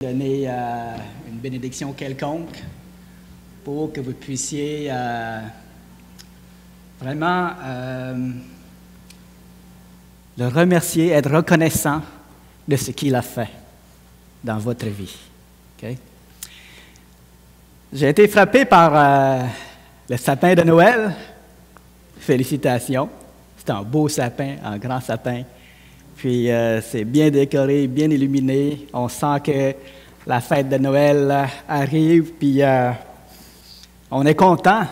Donner une bénédiction quelconque pour que vous puissiez vraiment le remercier, être reconnaissant de ce qu'il a fait dans votre vie. Okay? J'ai été frappé par le sapin de Noël. Félicitations. C'est un beau sapin, un grand sapin. Puis c'est bien décoré, bien illuminé. On sent que la fête de Noël arrive, puis on est content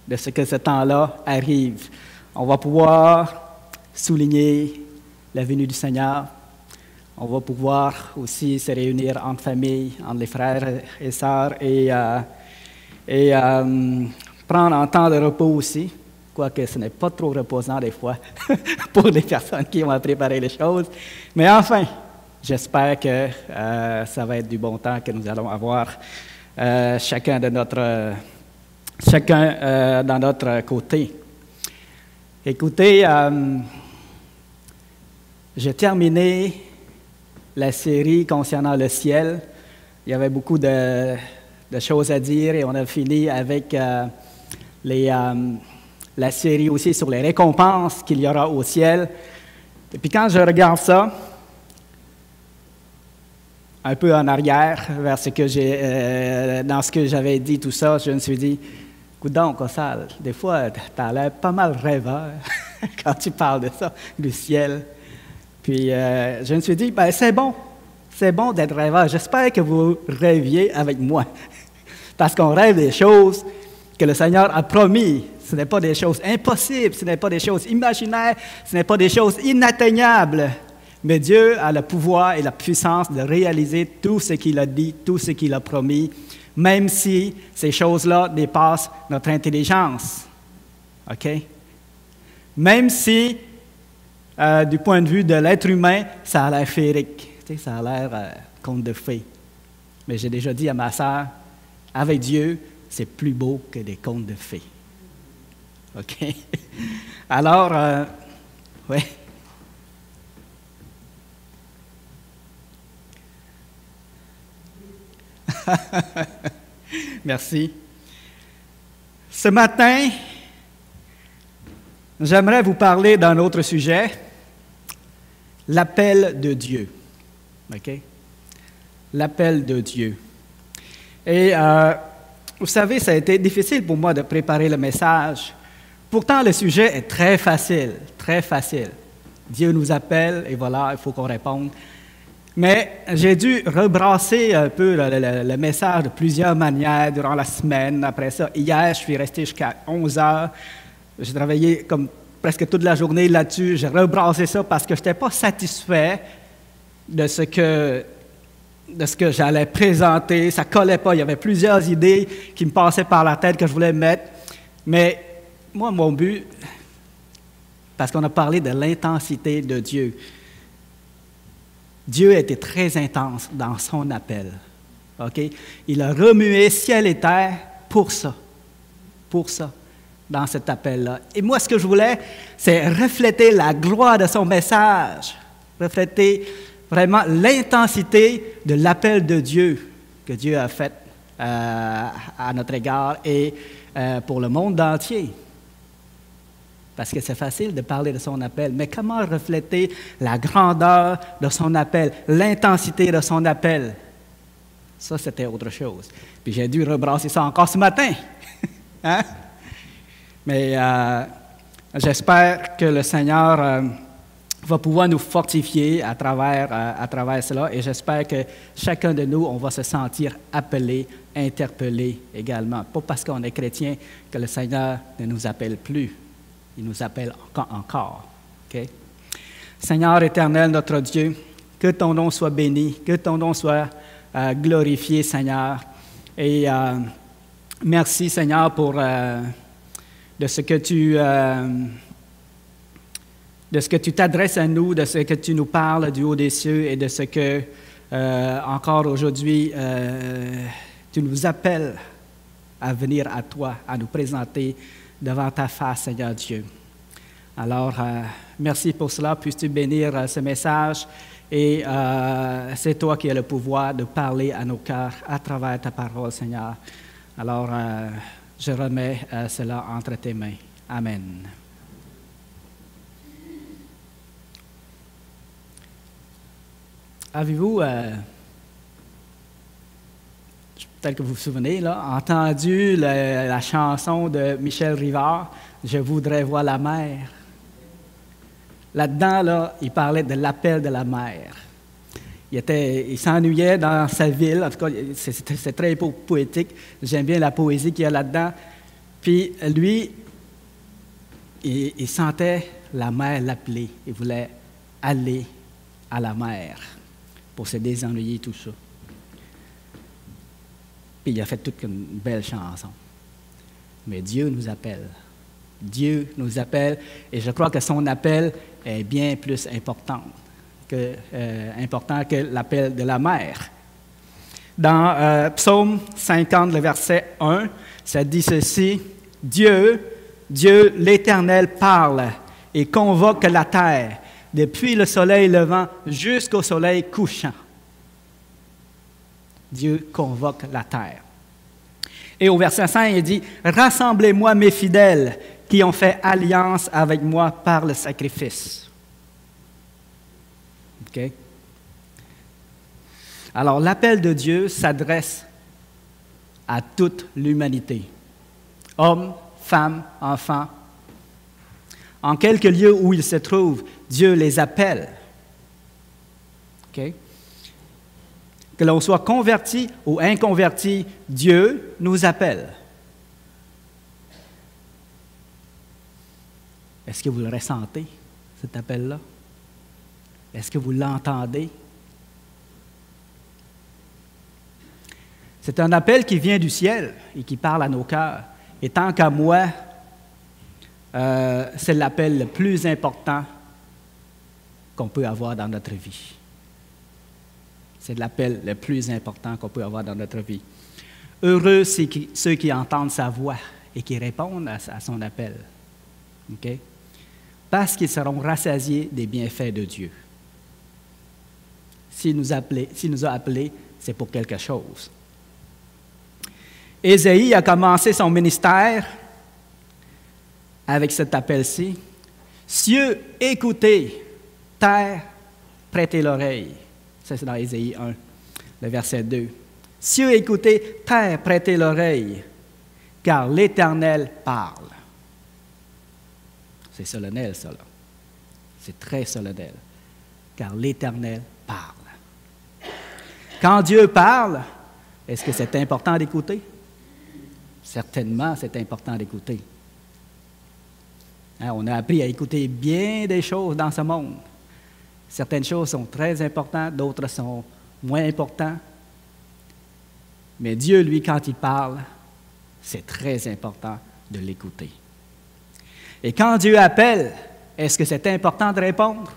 de ce que ce temps-là arrive. On va pouvoir souligner la venue du Seigneur. On va pouvoir aussi se réunir entre familles, entre les frères et sœurs, et prendre un temps de repos aussi. Quoique ce n'est pas trop reposant des fois pour les personnes qui ont préparé les choses. Mais enfin, j'espère que ça va être du bon temps que nous allons avoir chacun dans notre côté. Écoutez, j'ai terminé la série concernant le ciel. Il y avait beaucoup de choses à dire et on a fini avec la série aussi sur les récompenses qu'il y aura au ciel. Et puis quand je regarde ça, un peu en arrière, vers ce que dans ce que j'avais dit, tout ça, je me suis dit, coudonc, Cossal, des fois, tu as l'air pas mal rêveur quand tu parles de ça, du ciel. Puis je me suis dit, ben c'est bon d'être rêveur. J'espère que vous rêviez avec moi. Parce qu'on rêve des choses que le Seigneur a promis. Ce n'est pas des choses impossibles, ce n'est pas des choses imaginaires, ce n'est pas des choses inatteignables. Mais Dieu a le pouvoir et la puissance de réaliser tout ce qu'il a dit, tout ce qu'il a promis, même si ces choses-là dépassent notre intelligence. OK? Même si, du point de vue de l'être humain, ça a l'air féerique, ça a l'air conte de fées. Mais j'ai déjà dit à ma sœur, avec Dieu, c'est plus beau que des contes de fées. OK? Alors, oui. Merci. Ce matin, j'aimerais vous parler d'un autre sujet, l'appel de Dieu. OK? L'appel de Dieu. Et vous savez, ça a été difficile pour moi de préparer le message. Pourtant, le sujet est très facile, très facile. Dieu nous appelle et voilà, il faut qu'on réponde. Mais j'ai dû rebrasser un peu le message de plusieurs manières durant la semaine. Après ça, hier, je suis resté jusqu'à 11 heures. J'ai travaillé comme presque toute la journée là-dessus. J'ai rebrassé ça parce que je n'étais pas satisfait de ce que j'allais présenter. Ça ne collait pas. Il y avait plusieurs idées qui me passaient par la tête que je voulais mettre. Mais moi, mon but, parce qu'on a parlé de l'intensité de Dieu, Dieu a été très intense dans son appel. Okay? Il a remué ciel et terre pour ça, dans cet appel-là. Et moi, ce que je voulais, c'est refléter la gloire de son message, refléter vraiment l'intensité de l'appel de Dieu que Dieu a fait à notre égard et pour le monde entier. Parce que c'est facile de parler de son appel, mais comment refléter la grandeur de son appel, l'intensité de son appel? Ça, c'était autre chose. Puis j'ai dû rebrasser ça encore ce matin. Hein? Mais j'espère que le Seigneur va pouvoir nous fortifier à travers cela, et j'espère que chacun de nous, on va se sentir appelé, interpellé également. Pas parce qu'on est chrétien que le Seigneur ne nous appelle plus. Il nous appelle encore. Okay? Seigneur éternel, notre Dieu, que ton nom soit béni, que ton nom soit glorifié, Seigneur. Et merci, Seigneur, pour de ce que tu t'adresses à nous, de ce que tu nous parles du haut des cieux et de ce que, encore aujourd'hui, tu nous appelles à venir à toi, à nous présenter devant ta face, Seigneur Dieu. Alors, merci pour cela. Puisses-tu bénir ce message Et c'est toi qui as le pouvoir de parler à nos cœurs à travers ta parole, Seigneur. Alors, je remets cela entre tes mains. Amen. Avez-vous, peut-être que vous vous souvenez, là, entendu la chanson de Michel Rivard, « Je voudrais voir la mer ». Là-dedans, là, il parlait de l'appel de la mer. Il s'ennuyait dans sa ville, en tout cas, c'est très poétique. J'aime bien la poésie qu'il y a là-dedans. Puis lui, il sentait la mer l'appeler. Il voulait aller à la mer pour se désennuyer, tout ça. Puis il a fait toute une belle chanson. Mais Dieu nous appelle. Dieu nous appelle, et je crois que son appel est bien plus important que l'appel de la mer. Dans Psaume 50, le verset 1, ça dit ceci, « Dieu l'Éternel parle et convoque la terre, depuis le soleil levant jusqu'au soleil couchant. » Dieu convoque la terre. Et au verset 5, il dit, « Rassemblez-moi mes fidèles qui ont fait alliance avec moi par le sacrifice. » OK? Alors, l'appel de Dieu s'adresse à toute l'humanité. Hommes, femmes, enfants. En quelque lieu où ils se trouvent, Dieu les appelle. OK? Que l'on soit converti ou inconverti, Dieu nous appelle. Est-ce que vous le ressentez, cet appel-là? Est-ce que vous l'entendez? C'est un appel qui vient du ciel et qui parle à nos cœurs. Et tant qu'à moi, c'est l'appel le plus important qu'on peut avoir dans notre vie. C'est l'appel le plus important qu'on peut avoir dans notre vie. Heureux ceux qui entendent sa voix et qui répondent à son appel. OK? Parce qu'ils seront rassasiés des bienfaits de Dieu. S'il nous a appelés, c'est pour quelque chose. Ésaïe a commencé son ministère avec cet appel-ci. « Cieux, écoutez, terre, prêtez l'oreille. » Ça, c'est dans Ésaïe 1, le verset 2. « Cieux, écoutez, terre, prêtez l'oreille, car l'Éternel parle. » C'est solennel, ça, là. C'est très solennel, car l'Éternel parle. Quand Dieu parle, est-ce que c'est important d'écouter? Certainement, c'est important d'écouter. Hein, on a appris à écouter bien des choses dans ce monde. Certaines choses sont très importantes, d'autres sont moins importantes. Mais Dieu, lui, quand il parle, c'est très important de l'écouter. Et quand Dieu appelle, est-ce que c'est important de répondre?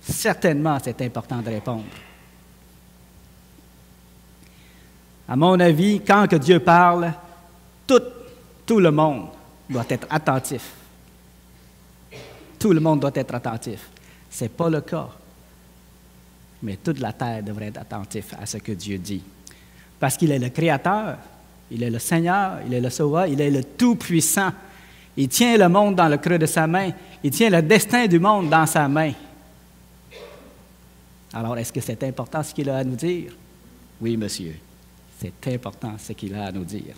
Certainement, c'est important de répondre. À mon avis, quand que Dieu parle, tout le monde doit être attentif. Tout le monde doit être attentif. Ce n'est pas le cas. Mais toute la terre devrait être attentive à ce que Dieu dit. Parce qu'il est le Créateur, il est le Seigneur, il est le Sauveur, il est le Tout-Puissant. Il tient le monde dans le creux de sa main. Il tient le destin du monde dans sa main. Alors, est-ce que c'est important ce qu'il a à nous dire? Oui, monsieur. C'est important ce qu'il a à nous dire.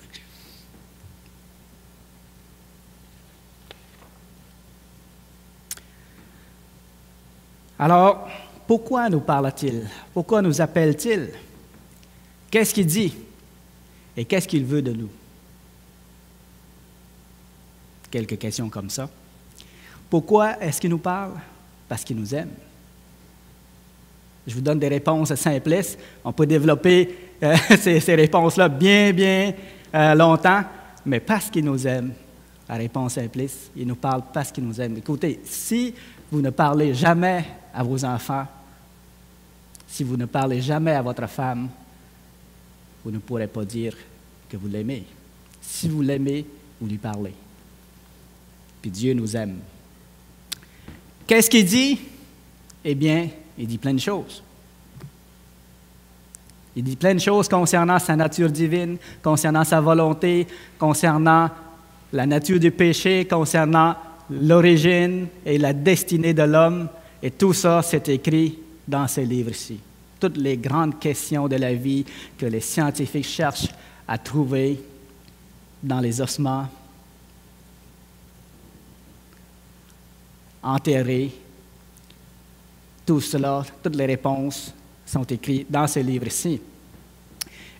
Alors, pourquoi nous parle-t-il? Pourquoi nous appelle-t-il? Qu'est-ce qu'il dit? Et qu'est-ce qu'il veut de nous? Quelques questions comme ça. Pourquoi est-ce qu'il nous parle? Parce qu'il nous aime. Je vous donne des réponses simplistes. On peut développer ces réponses-là bien longtemps, mais parce qu'il nous aime. La réponse simpliste, il nous parle parce qu'il nous aime. Écoutez, si vous ne parlez jamais à vos enfants, si vous ne parlez jamais à votre femme, vous ne pourrez pas dire que vous l'aimez. Si vous l'aimez, vous lui parlez. Puis Dieu nous aime. Qu'est-ce qu'il dit? Eh bien, Il dit plein de choses. Il dit plein de choses concernant sa nature divine, concernant sa volonté, concernant la nature du péché, concernant l'origine et la destinée de l'homme. Et tout ça, c'est écrit dans ce livre-ci. Toutes les grandes questions de la vie que les scientifiques cherchent à trouver dans les ossements, enterrés, tout cela, toutes les réponses sont écrites dans ce livre-ci.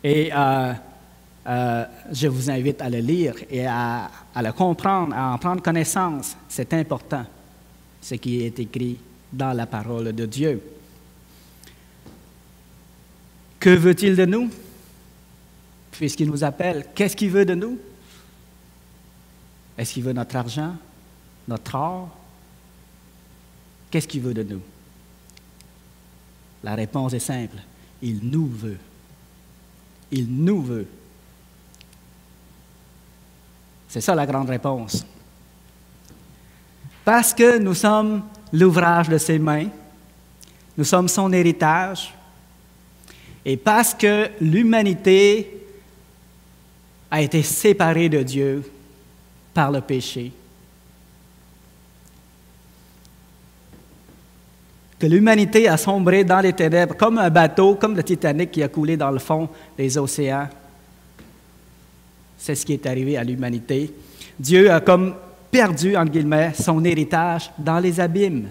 Et je vous invite à le lire et à le comprendre, à en prendre connaissance. C'est important, ce qui est écrit dans la parole de Dieu. Que veut-il de nous? Puisqu'il nous appelle, qu'est-ce qu'il veut de nous? Est-ce qu'il veut notre argent, notre or? Qu'est-ce qu'il veut de nous? La réponse est simple. Il nous veut. Il nous veut. C'est ça la grande réponse. Parce que nous sommes l'ouvrage de ses mains, nous sommes son héritage, et parce que l'humanité a été séparée de Dieu par le péché, que l'humanité a sombré dans les ténèbres comme un bateau, comme le Titanic qui a coulé dans le fond des océans. C'est ce qui est arrivé à l'humanité. Dieu a comme perdu, entre guillemets, son héritage dans les abîmes.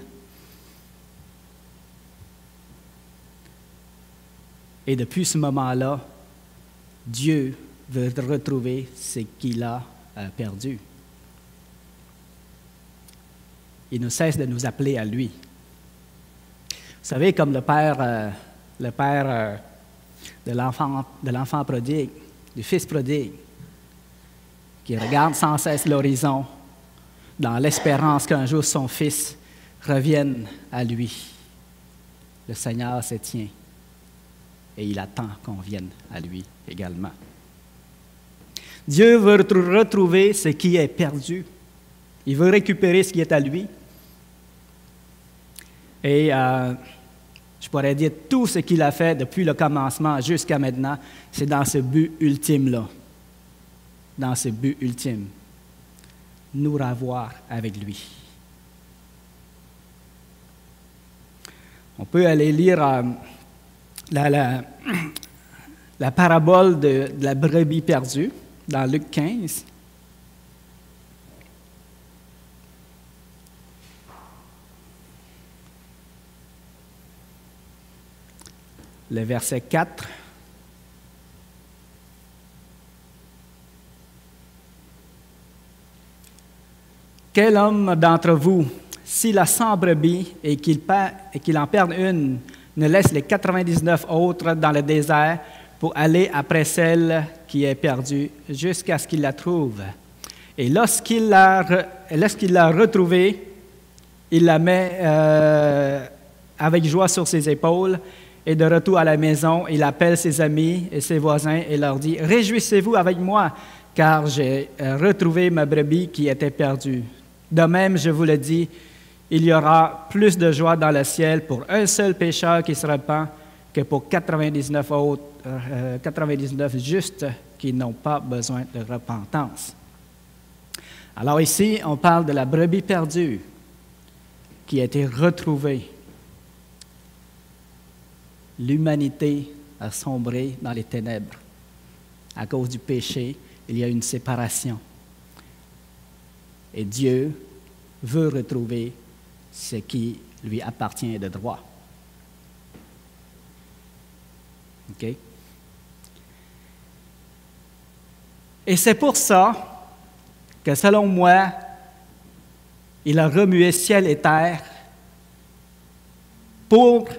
Et depuis ce moment-là, Dieu veut retrouver ce qu'il a perdu. Il ne cesse de nous appeler à lui. Vous savez, comme le père de l'enfant prodigue, du fils prodigue, qui regarde sans cesse l'horizon dans l'espérance qu'un jour son fils revienne à lui. Le Seigneur se tient et il attend qu'on vienne à lui également. Dieu veut retrouver ce qui est perdu. Il veut récupérer ce qui est à lui. Et je pourrais dire tout ce qu'il a fait depuis le commencement jusqu'à maintenant, c'est dans ce but ultime-là. Dans ce but ultime. Nous ravoir avec lui. On peut aller lire la parabole de la brebis perdue dans Luc 15. Le verset 4. Quel homme d'entre vous, s'il a 100 brebis et qu'il en perde une, ne laisse les 99 autres dans le désert pour aller après celle qui est perdue jusqu'à ce qu'il la trouve. Et lorsqu'il l'a retrouvée, il la met avec joie sur ses épaules et de retour à la maison, il appelle ses amis et ses voisins et leur dit « Réjouissez-vous avec moi, car j'ai retrouvé ma brebis qui était perdue. De même, je vous le dis, il y aura plus de joie dans le ciel pour un seul pécheur qui se repent que pour 99 justes qui n'ont pas besoin de repentance. » Alors ici, on parle de la brebis perdue qui a été retrouvée. L'humanité a sombré dans les ténèbres. À cause du péché, il y a une séparation. Et Dieu veut retrouver ce qui lui appartient de droit. OK? Et c'est pour ça que, selon moi, il a remué ciel et terre pour,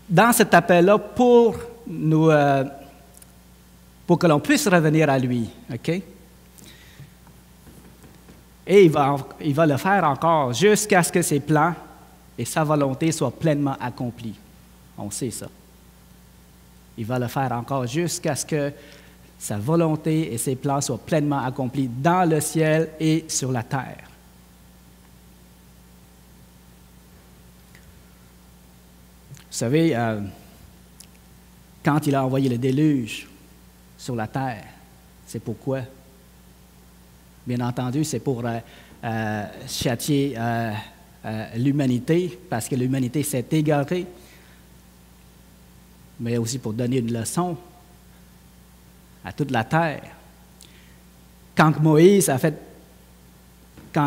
dans cet appel-là, pour que l'on puisse revenir à lui. OK? Et il va le faire encore jusqu'à ce que ses plans et sa volonté soient pleinement accomplis. On sait ça. Il va le faire encore jusqu'à ce que sa volonté et ses plans soient pleinement accomplis dans le ciel et sur la terre. savez, quand il a envoyé le déluge sur la terre, c'est pourquoi? Bien entendu, c'est pour châtier l'humanité, parce que l'humanité s'est égarée, mais aussi pour donner une leçon à toute la terre. Quand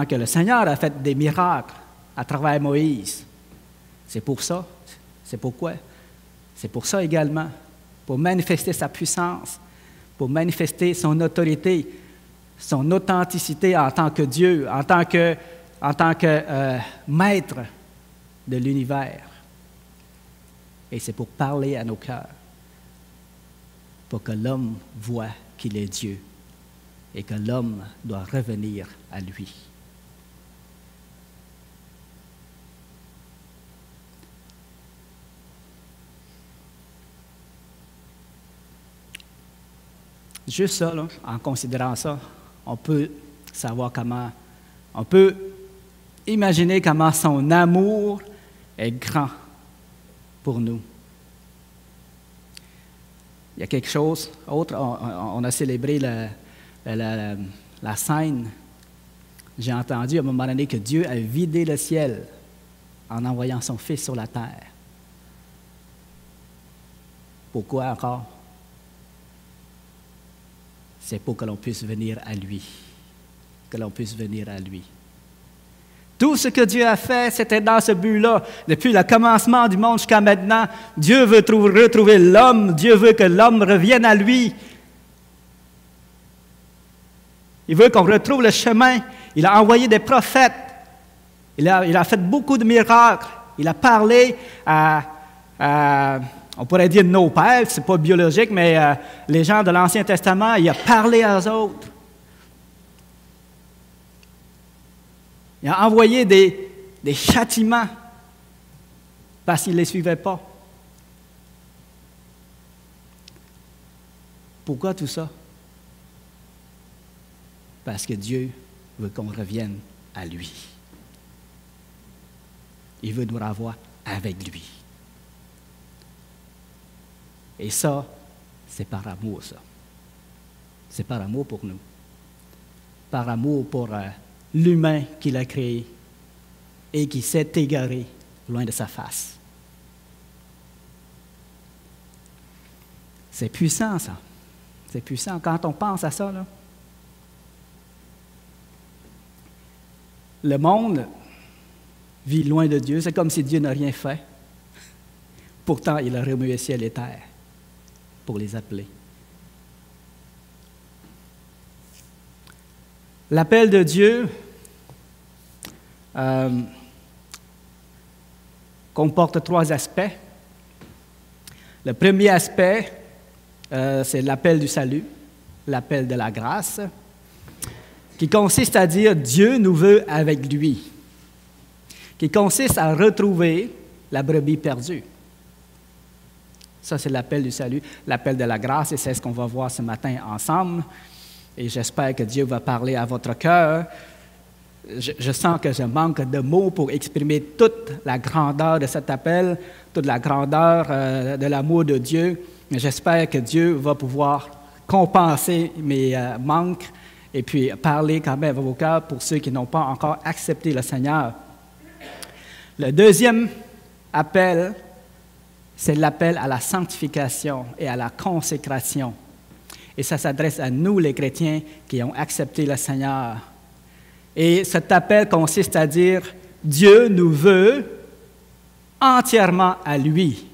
que le Seigneur a fait des miracles à travers Moïse, c'est pour ça. C'est pourquoi? C'est pour ça également, pour manifester sa puissance, pour manifester son autorité, son authenticité en tant que Dieu, en tant que maître de l'univers. Et c'est pour parler à nos cœurs, pour que l'homme voie qu'il est Dieu et que l'homme doit revenir à lui. Juste ça, là, en considérant ça, on peut savoir on peut imaginer comment son amour est grand pour nous. Il y a quelque chose autre, on a célébré la scène. J'ai entendu à un moment donné que Dieu a vidé le ciel en envoyant son Fils sur la terre. Pourquoi encore? C'est pour que l'on puisse venir à lui. Que l'on puisse venir à lui. Tout ce que Dieu a fait, c'était dans ce but-là. Depuis le commencement du monde jusqu'à maintenant, Dieu veut retrouver l'homme. Dieu veut que l'homme revienne à lui. Il veut qu'on retrouve le chemin. Il a envoyé des prophètes. Il a fait beaucoup de miracles. Il a parlé on pourrait dire nos pères, ce n'est pas biologique, mais les gens de l'Ancien Testament, il a parlé à eux autres. Il a envoyé des châtiments parce qu'ils ne les suivaient pas. Pourquoi tout ça? Parce que Dieu veut qu'on revienne à lui. Il veut nous revoir avec lui. Et ça, c'est par amour, ça. C'est par amour pour nous. Par amour pour l'humain qu'il a créé et qui s'est égaré loin de sa face. C'est puissant, ça. C'est puissant quand on pense à ça, là. Le monde vit loin de Dieu. C'est comme si Dieu n'a rien fait. Pourtant, il a remué ciel et terre pour les appeler. L'appel de Dieu comporte 3 aspects. Le premier aspect, c'est l'appel du salut, l'appel de la grâce, qui consiste à dire Dieu nous veut avec lui, qui consiste à retrouver la brebis perdue. Ça, c'est l'appel du salut, l'appel de la grâce, et c'est ce qu'on va voir ce matin ensemble. Et j'espère que Dieu va parler à votre cœur. Je sens que je manque de mots pour exprimer toute la grandeur de cet appel, toute la grandeur de l'amour de Dieu. J'espère que Dieu va pouvoir compenser mes manques et puis parler quand même à vos cœurs pour ceux qui n'ont pas encore accepté le Seigneur. Le deuxième appel, c'est l'appel à la sanctification et à la consécration. Et ça s'adresse à nous, les chrétiens, qui ont accepté le Seigneur. Et cet appel consiste à dire, Dieu nous veut entièrement à lui.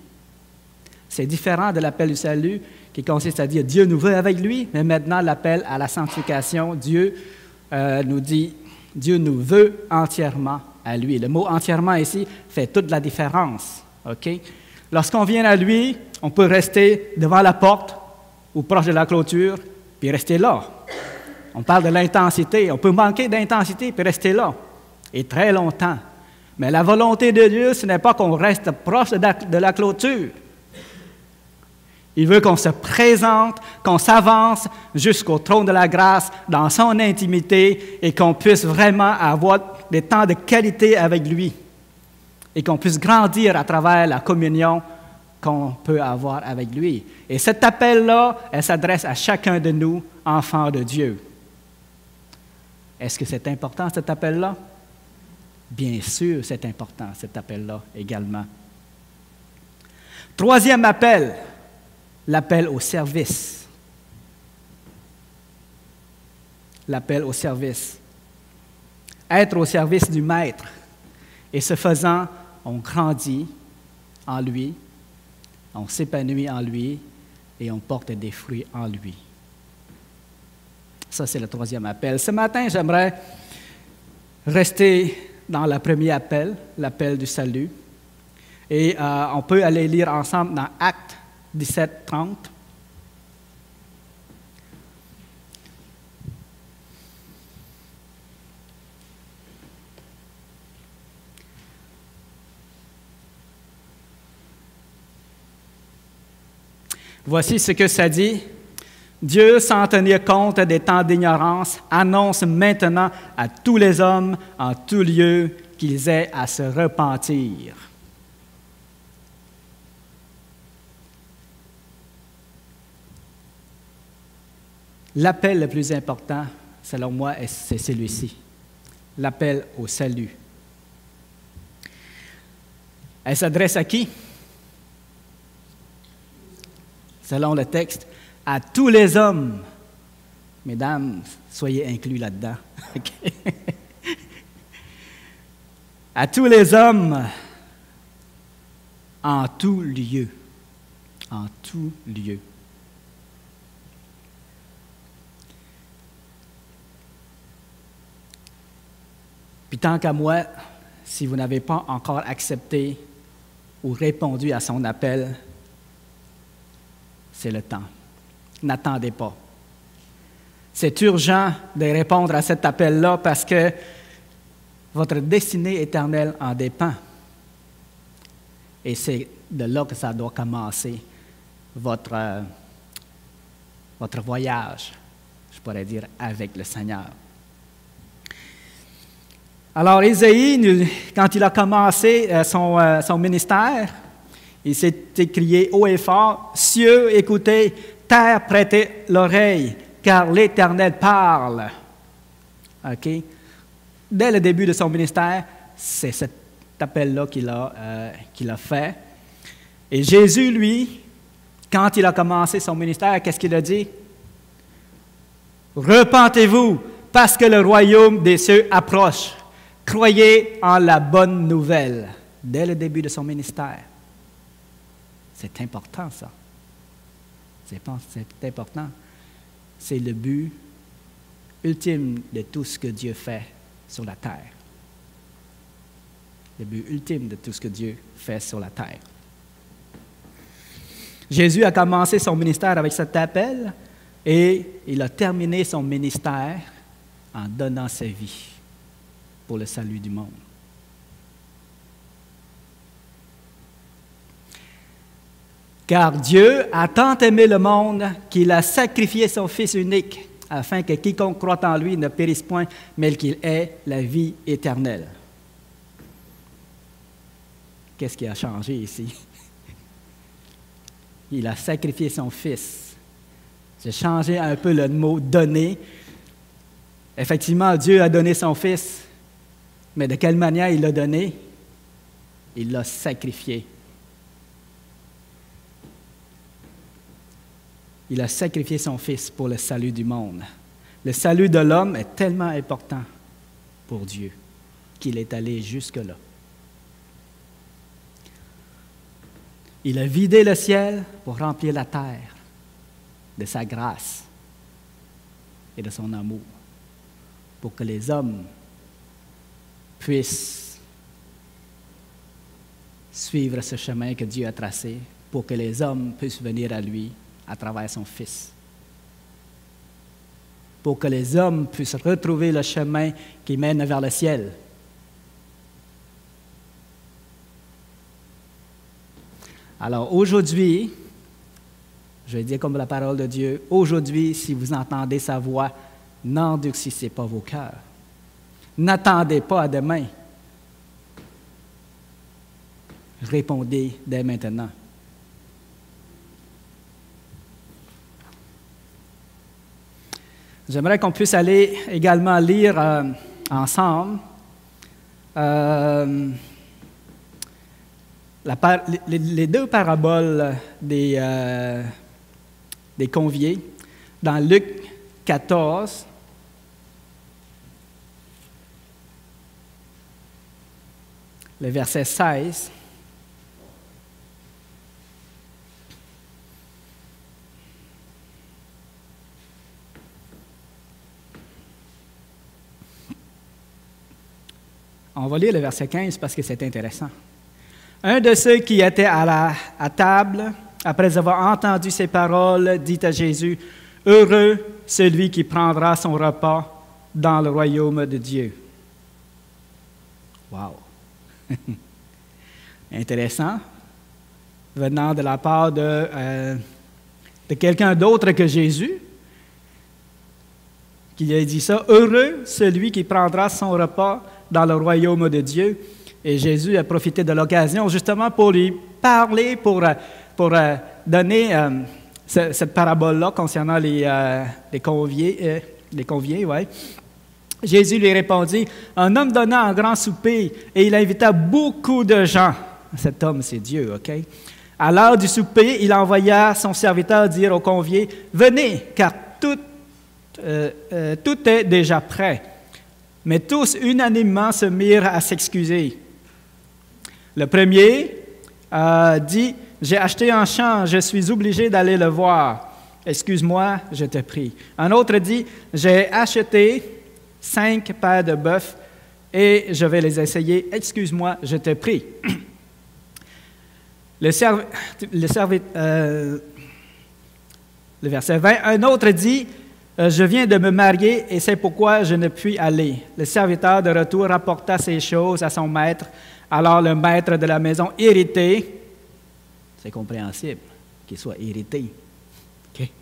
C'est différent de l'appel du salut, qui consiste à dire, Dieu nous veut avec lui, mais maintenant l'appel à la sanctification, Dieu nous dit, Dieu nous veut entièrement à lui. Le mot « entièrement » ici fait toute la différence. Okay? Lorsqu'on vient à lui, on peut rester devant la porte ou proche de la clôture, puis rester là. On parle de l'intensité. On peut manquer d'intensité, puis rester là, et très longtemps. Mais la volonté de Dieu, ce n'est pas qu'on reste proche de la clôture. Il veut qu'on se présente, qu'on s'avance jusqu'au trône de la grâce dans son intimité et qu'on puisse vraiment avoir des temps de qualité avec lui. et qu'on puisse grandir à travers la communion qu'on peut avoir avec lui. Et cet appel-là, elle s'adresse à chacun de nous, enfants de Dieu. Est-ce que c'est important, cet appel-là? Bien sûr, c'est important, cet appel-là également. Troisième appel, l'appel au service. L'appel au service. Être au service du Maître. Et ce faisant, on grandit en lui, on s'épanouit en lui et on porte des fruits en lui. Ça, c'est le troisième appel. Ce matin, j'aimerais rester dans le premier appel, l'appel du salut. Et on peut aller lire ensemble dans Actes 17, 30. Voici ce que ça dit. Dieu, sans tenir compte des temps d'ignorance, annonce maintenant à tous les hommes en tout lieu qu'ils aient à se repentir. L'appel le plus important, selon moi, c'est celui-ci. L'appel au salut. Elle s'adresse à qui? Selon le texte, à tous les hommes. Mesdames, soyez inclus là-dedans. Okay. À tous les hommes, en tout lieu. En tout lieu. Puis tant qu'à moi, si vous n'avez pas encore accepté ou répondu à son appel, c'est le temps. N'attendez pas. C'est urgent de répondre à cet appel-là parce que votre destinée éternelle en dépend. Et c'est de là que ça doit commencer, votre voyage, je pourrais dire, avec le Seigneur. Alors, Ésaïe, quand il a commencé son ministère, il s'est écrié haut et fort, « Cieux, écoutez, terre, prêtez l'oreille, car l'Éternel parle. » OK? Dès le début de son ministère, c'est cet appel-là qu'il a fait. Et Jésus, lui, quand il a commencé son ministère, qu'est-ce qu'il a dit? « Repentez-vous, parce que le royaume des cieux approche. Croyez en la bonne nouvelle. » Dès le début de son ministère. C'est important, ça. C'est important. C'est le but ultime de tout ce que Dieu fait sur la terre. Le but ultime de tout ce que Dieu fait sur la terre. Jésus a commencé son ministère avec cet appel et il a terminé son ministère en donnant sa vie pour le salut du monde. Car Dieu a tant aimé le monde qu'il a sacrifié son Fils unique, afin que quiconque croit en lui ne périsse point, mais qu'il ait la vie éternelle. Qu'est-ce qui a changé ici? Il a sacrifié son Fils. J'ai changé un peu le mot « donner ». Effectivement, Dieu a donné son Fils, mais de quelle manière il l'a donné? Il l'a sacrifié. Il a sacrifié son Fils pour le salut du monde. Le salut de l'homme est tellement important pour Dieu qu'il est allé jusque-là. Il a vidé le ciel pour remplir la terre de sa grâce et de son amour, pour que les hommes puissent suivre ce chemin que Dieu a tracé, pour que les hommes puissent venir à lui à travers son Fils. Pour que les hommes puissent retrouver le chemin qui mène vers le ciel. Alors aujourd'hui, je vais dire comme la parole de Dieu, aujourd'hui, si vous entendez sa voix, n'endurcissez pas vos cœurs. N'attendez pas à demain. répondez dès maintenant. J'aimerais qu'on puisse aller également lire ensemble les deux paraboles des conviés dans Luc 14. Le verset 16. On va lire le verset 15 parce que c'est intéressant. Un de ceux qui étaient à table, après avoir entendu ces paroles, dit à Jésus, « Heureux celui qui prendra son repas dans le royaume de Dieu. » Wow! Intéressant, venant de la part de quelqu'un d'autre que Jésus, qui a dit ça, « Heureux celui qui prendra son repas dans le royaume de Dieu. » Et Jésus a profité de l'occasion justement pour lui parler, pour donner cette parabole-là concernant les conviés. Ouais. Jésus lui répondit, « Un homme donna un grand souper et il invita beaucoup de gens. » Cet homme, c'est Dieu, OK? À l'heure du souper, il envoya son serviteur dire aux conviés, « Venez, car tout est déjà prêt. » Mais tous unanimement se mirent à s'excuser. Le premier dit, « J'ai acheté un champ, je suis obligé d'aller le voir. Excuse-moi, je te prie. » Un autre dit, « J'ai acheté 5 paires de bœufs et je vais les essayer. Excuse-moi, je te prie. » Le verset 20, un autre dit, « Je viens de me marier et c'est pourquoi je ne puis aller. » Le serviteur de retour rapporta ces choses à son maître. Alors le maître de la maison, irrité, c'est compréhensible qu'il soit irrité. Okay.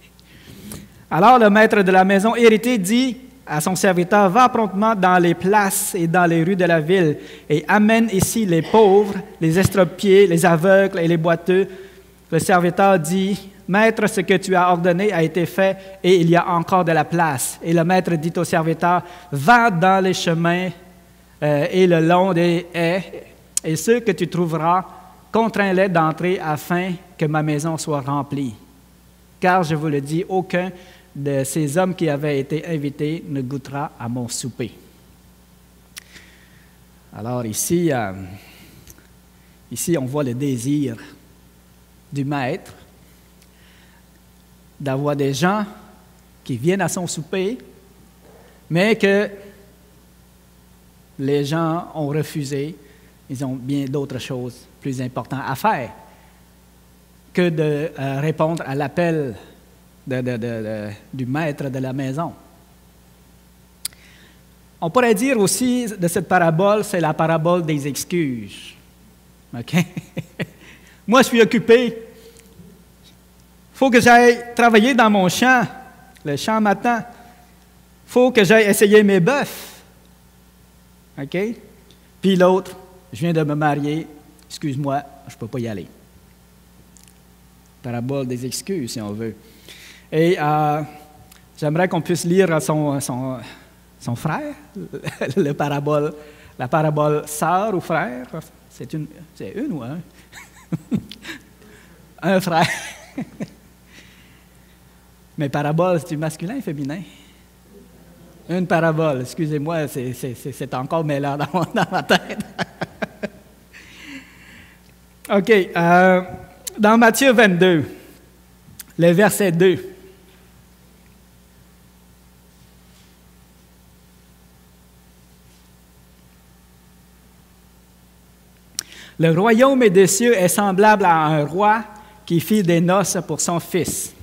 Alors le maître de la maison, irrité, dit à son serviteur, « Va promptement dans les places et dans les rues de la ville et amène ici les pauvres, les estropiés, les aveugles et les boiteux. » Le serviteur dit, « Maître, ce que tu as ordonné a été fait et il y a encore de la place. » Et le maître dit au serviteur, « Va dans les chemins et le long des haies, et ceux que tu trouveras, contrains-les d'entrer afin que ma maison soit remplie. Car je vous le dis, aucun de ces hommes qui avaient été invités ne goûtera à mon souper. » Alors ici, on voit le désir du maître d'avoir des gens qui viennent à son souper, mais que les gens ont refusé. Ils ont bien d'autres choses plus importantes à faire que de répondre à l'appel du maître de la maison. On pourrait dire aussi de cette parabole, c'est la parabole des excuses. OK? Moi, je suis occupé. Il faut que j'aille travailler dans mon champ. Le champ m'attend. Il faut que j'aille essayer mes bœufs. OK? Puis l'autre, je viens de me marier. Excuse-moi, je ne peux pas y aller. Parabole des excuses, si on veut. Et j'aimerais qu'on puisse lire son frère, la parabole sœur ou frère. C'est une ou un? Un frère. Mais parabole, c'est-tu masculin ou féminin? Une parabole, excusez-moi, c'est encore mêlant dans ma tête. OK. Dans Matthieu 22, le verset 2. Le royaume des cieux est semblable à un roi qui fit des noces pour son fils.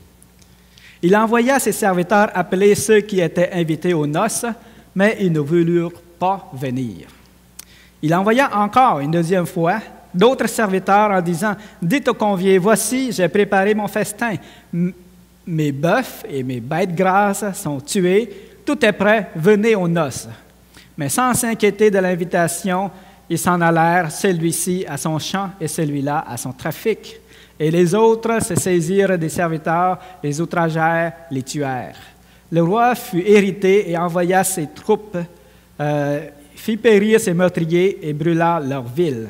Il envoya ses serviteurs appeler ceux qui étaient invités aux noces, mais ils ne voulurent pas venir. Il envoya encore une deuxième fois d'autres serviteurs en disant, « Dites aux conviés, voici, j'ai préparé mon festin. Mes bœufs et mes bêtes grasses sont tués, tout est prêt, venez aux noces. » Mais sans s'inquiéter de l'invitation ils s'en allèrent, celui-ci à son champ et celui-là à son trafic. Et les autres se saisirent des serviteurs, les outragèrent, les tuèrent. Le roi fut irrité et envoya ses troupes, fit périr ses meurtriers et brûla leur ville.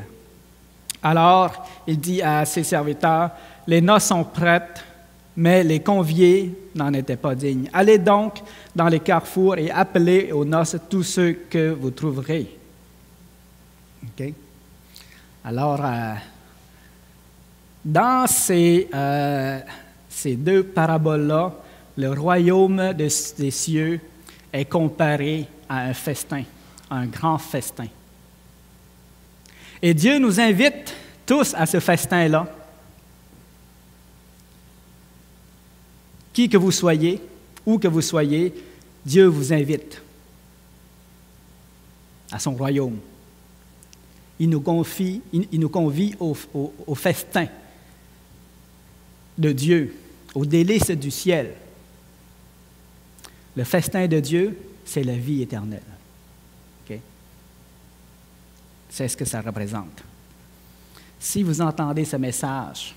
Alors il dit à ses serviteurs, « Les noces sont prêtes, mais les conviés n'en étaient pas dignes. Allez donc dans les carrefours et appelez aux noces tous ceux que vous trouverez. » Okay? Alors, dans ces deux paraboles-là, le royaume des cieux est comparé à un festin, un grand festin. Et Dieu nous invite tous à ce festin-là. Qui que vous soyez, où que vous soyez, Dieu vous invite à son royaume. Il nous convie au festin de Dieu, aux délices du ciel. Le festin de Dieu, c'est la vie éternelle. Okay? C'est ce que ça représente. Si vous entendez ce message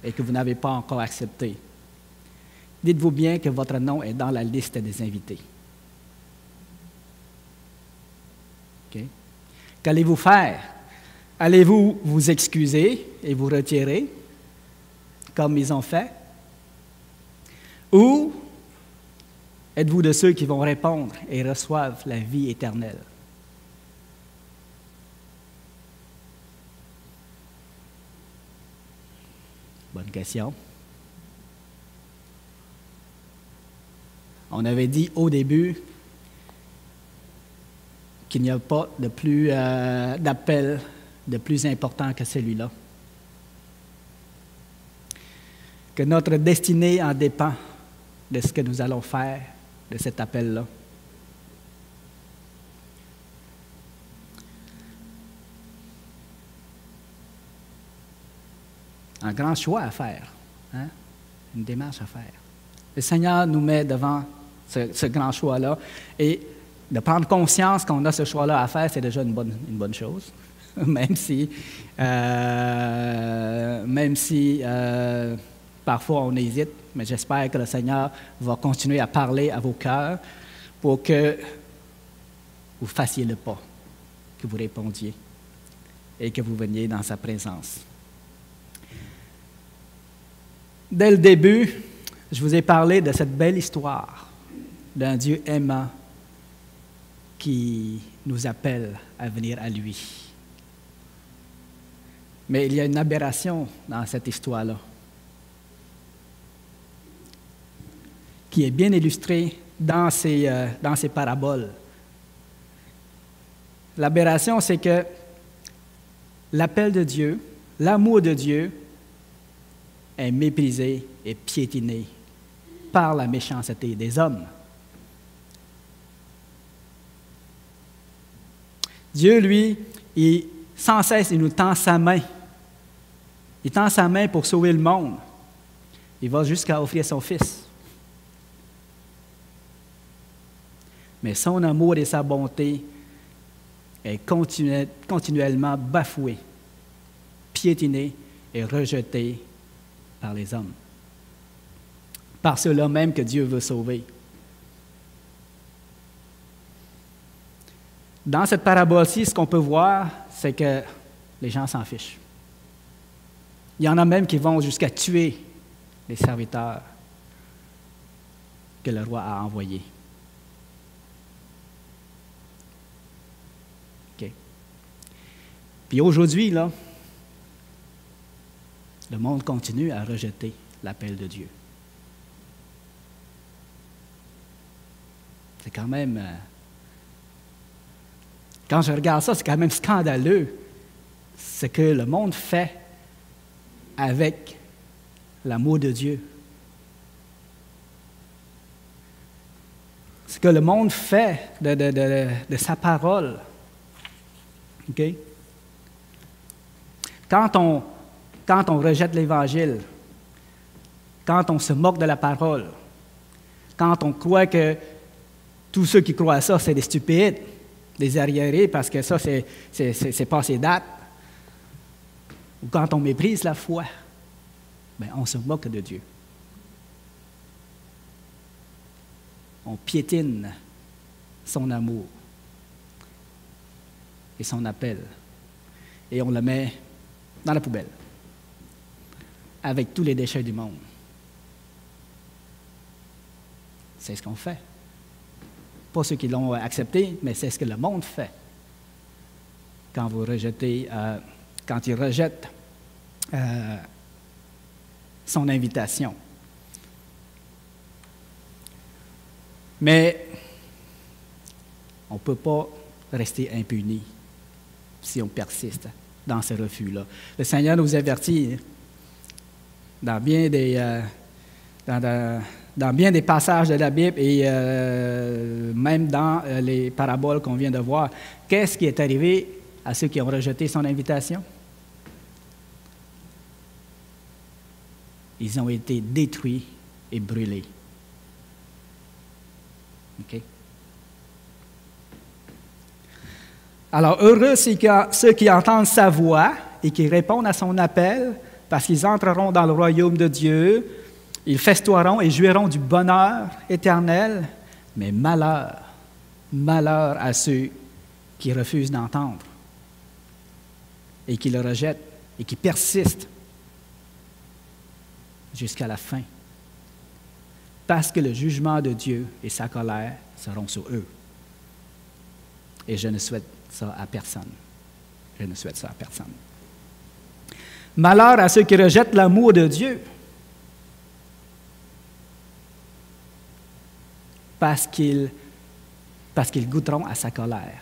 et que vous n'avez pas encore accepté, dites-vous bien que votre nom est dans la liste des invités. Okay? Qu'allez-vous faire? Allez-vous vous excuser et vous retirer, comme ils ont fait? Ou êtes-vous de ceux qui vont répondre et reçoivent la vie éternelle? Bonne question. On avait dit au début qu'il n'y a pas de plus d'appel de plus important que celui-là. Que notre destinée en dépend de ce que nous allons faire de cet appel-là. Un grand choix à faire, hein? Une démarche à faire. Le Seigneur nous met devant ce grand choix-là et de prendre conscience qu'on a ce choix-là à faire, c'est déjà une bonne chose, même si parfois on hésite, mais j'espère que le Seigneur va continuer à parler à vos cœurs pour que vous fassiez le pas, que vous répondiez et que vous veniez dans sa présence. Dès le début, je vous ai parlé de cette belle histoire d'un Dieu aimant qui nous appelle à venir à lui. Mais il y a une aberration dans cette histoire-là, qui est bien illustrée dans ces paraboles. L'aberration, c'est que l'appel de Dieu, l'amour de Dieu, est méprisé et piétiné par la méchanceté des hommes. Dieu, lui, sans cesse, il nous tend sa main. Il tend sa main pour sauver le monde. Il va jusqu'à offrir son Fils. Mais son amour et sa bonté est continuellement bafoué, piétiné et rejeté par les hommes, par ceux-là même que Dieu veut sauver. Dans cette parabole-ci, ce qu'on peut voir, c'est que les gens s'en fichent. Il y en a même qui vont jusqu'à tuer les serviteurs que le roi a envoyés. OK. Puis aujourd'hui, là, le monde continue à rejeter l'appel de Dieu. C'est quand même... quand je regarde ça, c'est quand même scandaleux ce que le monde fait avec l'amour de Dieu. Ce que le monde fait de sa parole. OK? Quand on rejette l'Évangile, quand on se moque de la parole, quand on croit que tous ceux qui croient à ça, c'est des stupides, des arriérés parce que ça, c'est passé date. Ou quand on méprise la foi, bien, on se moque de Dieu. On piétine son amour et son appel. Et on le met dans la poubelle, avec tous les déchets du monde. C'est ce qu'on fait. Pas ceux qui l'ont accepté, mais c'est ce que le monde fait quand vous rejetez, quand il rejette son invitation. Mais on ne peut pas rester impuni si on persiste dans ce refus-là. Le Seigneur nous avertit dans bien des passages de la Bible et même dans les paraboles qu'on vient de voir. Qu'est-ce qui est arrivé à ceux qui ont rejeté son invitation? Ils ont été détruits et brûlés. OK? Alors, heureux ceux qui entendent sa voix et qui répondent à son appel, parce qu'ils entreront dans le royaume de Dieu, ils festoieront et jouiront du bonheur éternel, mais malheur à ceux qui refusent d'entendre et qui le rejettent et qui persistent jusqu'à la fin, parce que le jugement de Dieu et sa colère seront sur eux. Et je ne souhaite ça à personne. Je ne souhaite ça à personne. Malheur à ceux qui rejettent l'amour de Dieu, parce qu'ils goûteront à sa colère.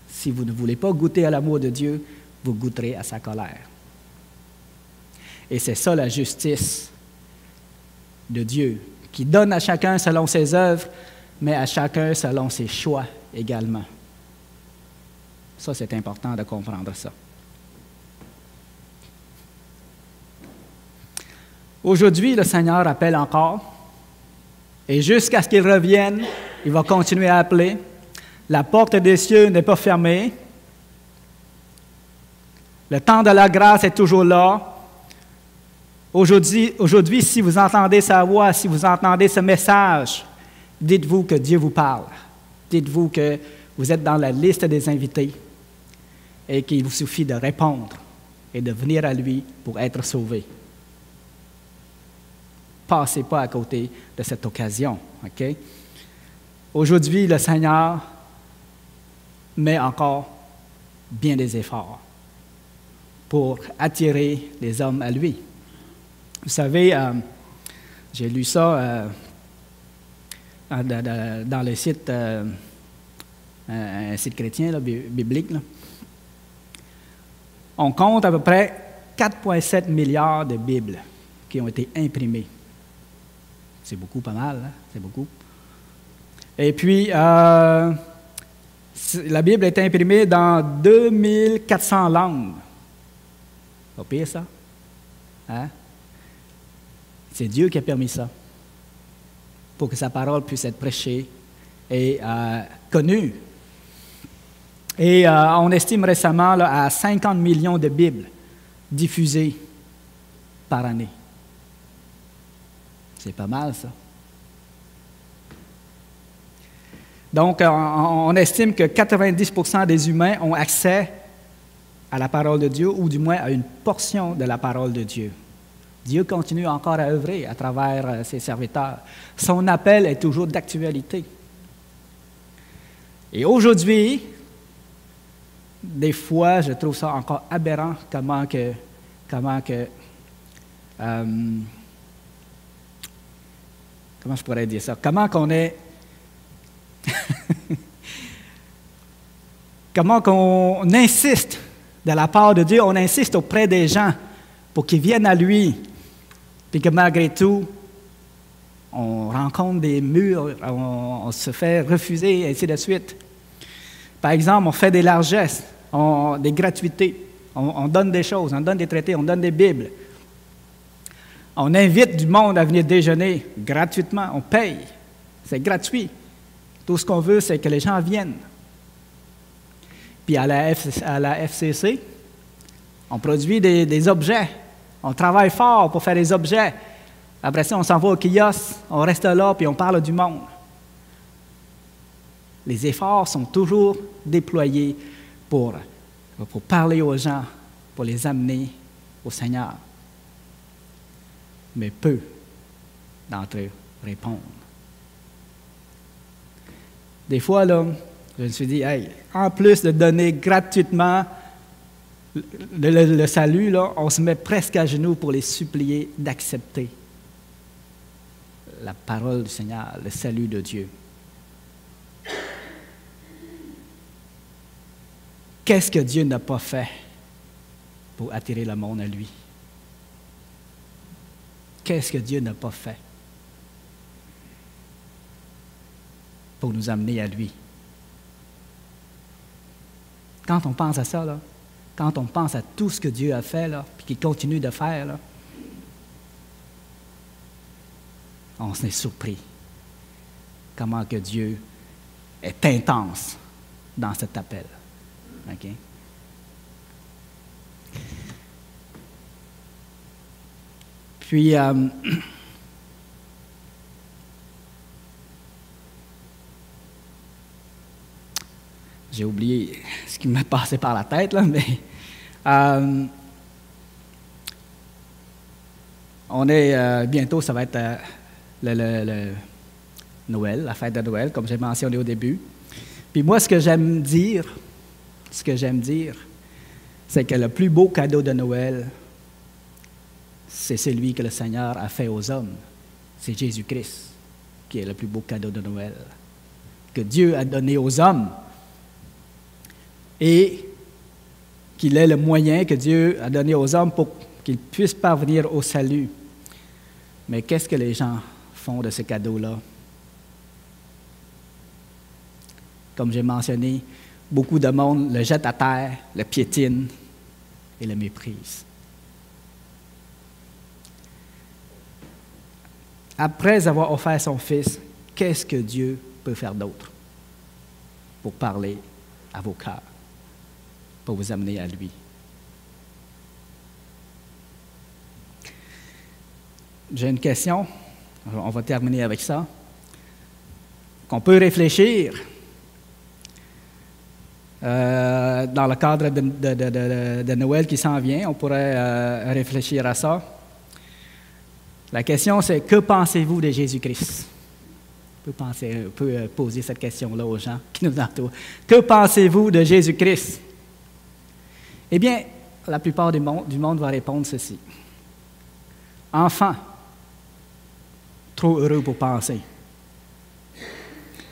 Si vous ne voulez pas goûter à l'amour de Dieu, vous goûterez à sa colère. Et c'est ça la justice de Dieu, qui donne à chacun selon ses œuvres, mais à chacun selon ses choix également. Ça, c'est important de comprendre ça. Aujourd'hui, le Seigneur appelle encore, et jusqu'à ce qu'il revienne, il va continuer à appeler. La porte des cieux n'est pas fermée. Le temps de la grâce est toujours là. Aujourd'hui, si vous entendez sa voix, si vous entendez ce message, dites-vous que Dieu vous parle. Dites-vous que vous êtes dans la liste des invités et qu'il vous suffit de répondre et de venir à lui pour être sauvé. Passez pas à côté de cette occasion, OK? Aujourd'hui, le Seigneur met encore bien des efforts pour attirer les hommes à lui. Vous savez, j'ai lu ça dans le site, un site chrétien, là, biblique. Là. On compte à peu près 4,7 milliards de Bibles qui ont été imprimées. C'est beaucoup, pas mal, hein? C'est beaucoup. Et puis, la Bible est imprimée dans 2400 langues. Pas pire, ça? Hein? C'est Dieu qui a permis ça, pour que sa parole puisse être prêchée et connue. Et on estime récemment là, à 50 millions de Bibles diffusées par année. C'est pas mal, ça. Donc, on estime que 90% des humains ont accès à la parole de Dieu, ou du moins à une portion de la parole de Dieu. Dieu continue encore à œuvrer à travers ses serviteurs. Son appel est toujours d'actualité. Et aujourd'hui, des fois, je trouve ça encore aberrant comment je pourrais dire ça? Comment qu'on insiste de la part de Dieu, on insiste auprès des gens pour qu'ils viennent à lui, puis que malgré tout, on rencontre des murs, on se fait refuser, et ainsi de suite. Par exemple, on fait des largesses, des gratuités, on donne des choses, on donne des traités, on donne des Bibles. On invite du monde à venir déjeuner gratuitement, on paye, c'est gratuit. Tout ce qu'on veut, c'est que les gens viennent. Puis à la FCC, on produit des objets. On travaille fort pour faire des objets. Après ça, on s'en va au kiosque, on reste là, puis on parle du monde. Les efforts sont toujours déployés pour parler aux gens, pour les amener au Seigneur. Mais peu d'entre eux répondent. Des fois, là, je me suis dit, hey, en plus de donner gratuitement le salut, là, on se met presque à genoux pour les supplier d'accepter la parole du Seigneur, le salut de Dieu. Qu'est-ce que Dieu n'a pas fait pour attirer le monde à lui? Qu'est-ce que Dieu n'a pas fait pour nous amener à lui? Quand on pense à ça, là, quand on pense à tout ce que Dieu a fait, là, puis qu'il continue de faire, là, on s'est surpris comment que Dieu est intense dans cet appel. OK? Puis, j'ai oublié ce qui m'est passé par la tête, là, mais on est bientôt, ça va être le Noël, la fête de Noël, comme j'ai mentionné au début. Puis moi, ce que j'aime dire, c'est que le plus beau cadeau de Noël, c'est celui que le Seigneur a fait aux hommes. C'est Jésus-Christ qui est le plus beau cadeau de Noël, que Dieu a donné aux hommes. Et qu'il est le moyen que Dieu a donné aux hommes pour qu'ils puissent parvenir au salut. Mais qu'est-ce que les gens font de ce cadeau-là? Comme j'ai mentionné, beaucoup de monde le jette à terre, le piétine et le méprise. Après avoir offert son Fils, qu'est-ce que Dieu peut faire d'autre pour parler à vos cœurs, pour vous amener à lui? J'ai une question, on va terminer avec ça, qu'on peut réfléchir dans le cadre de Noël qui s'en vient, on pourrait réfléchir à ça. La question, c'est que pensez-vous de Jésus-Christ? On peut poser cette question-là aux gens qui nous entourent. Que pensez-vous de Jésus-Christ? Eh bien, la plupart du monde va répondre ceci. Enfant, trop heureux pour penser.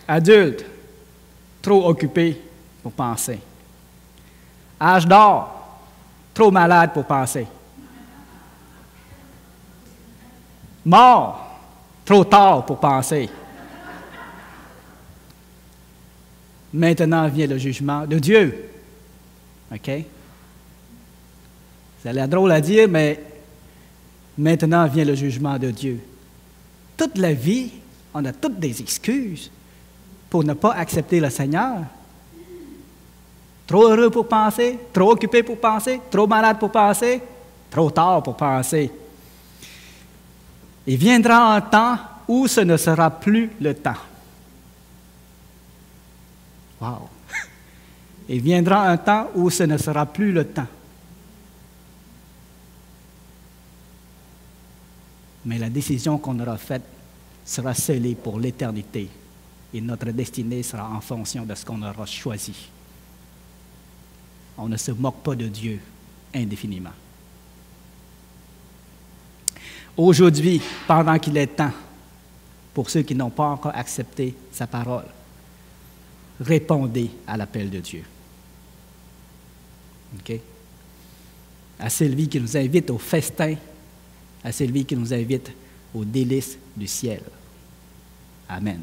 Adulte, trop occupé pour penser. Âge d'or, trop malade pour penser. Mort, trop tard pour penser. Maintenant vient le jugement de Dieu. OK? Ça a l'air drôle à dire, mais maintenant vient le jugement de Dieu. Toute la vie, on a toutes des excuses pour ne pas accepter le Seigneur. Trop heureux pour penser, trop occupé pour penser, trop malade pour penser, trop tard pour penser. Il viendra un temps où ce ne sera plus le temps. Wow! Il viendra un temps où ce ne sera plus le temps. Mais la décision qu'on aura faite sera scellée pour l'éternité et notre destinée sera en fonction de ce qu'on aura choisi. On ne se moque pas de Dieu indéfiniment. Aujourd'hui, pendant qu'il est temps, pour ceux qui n'ont pas encore accepté sa parole, répondez à l'appel de Dieu. OK? À celui qui nous invite au festin, à celui qui nous invite aux délices du ciel. Amen.